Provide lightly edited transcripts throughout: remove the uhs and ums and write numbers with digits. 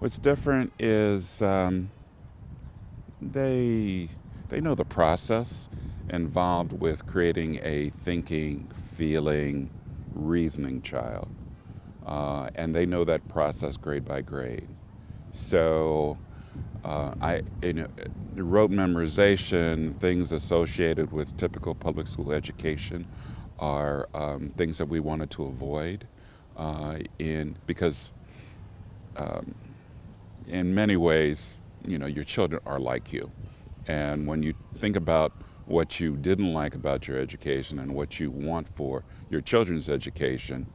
What's different is they they know the process involved with creating a thinking, feeling, reasoning child, and they know that process grade by grade. So I rote memorization, things associated with typical public school education, are things that we wanted to avoid in because in many ways, your children are like you. And when you think about what you didn't like about your education and what you want for your children's education,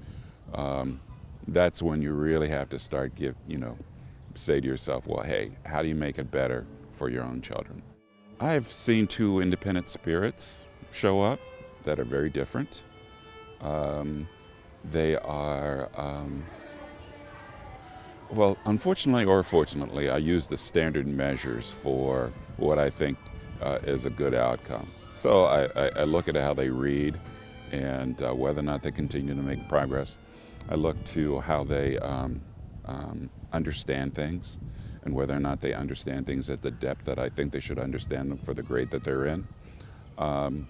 um, that's when you really have to start say to yourself, well, hey, how do you make it better for your own children? I've seen two independent spirits show up that are very different. Um, they are Well, unfortunately or fortunately, I use the standard measures for what I think is a good outcome. So I look at how they read and whether or not they continue to make progress. I look to how they understand things and whether or not they understand things at the depth that I think they should understand them for the grade that they're in. Um,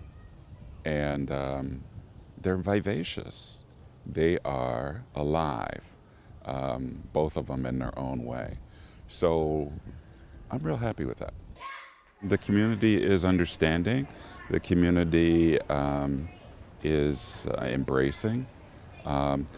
and they're vivacious. They are alive, both of them in their own way. So I'm real happy with that. The community is understanding. The community is embracing. Um,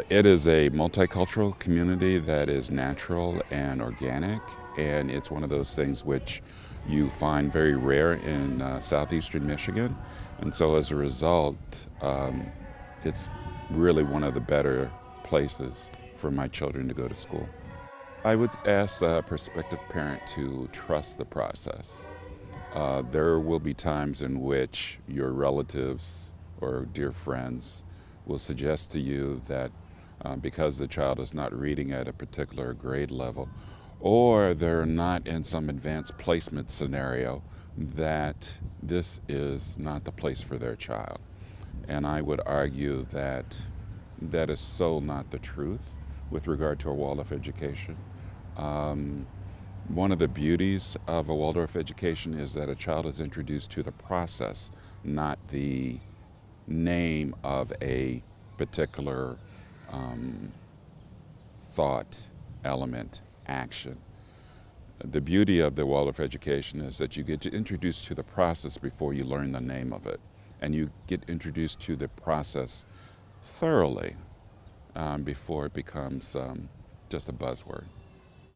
it is a multicultural community that is natural and organic, and it's one of those things which you find very rare in southeastern Michigan. And so as a result, it's really one of the better places for my children to go to school. I would ask a prospective parent to trust the process. There will be times in which your relatives or dear friends will suggest to you that because the child is not reading at a particular grade level, or they're not in some advanced placement scenario, that this is not the place for their child. And I would argue that that is so not the truth with regard to a Waldorf education. Um, One of the beauties of a Waldorf education is that a child is introduced to the process, not the name of a particular um, thought, element, action. The beauty of the Waldorf education is that you get introduced to the process before you learn the name of it. And you get introduced to the process thoroughly before it becomes just a buzzword.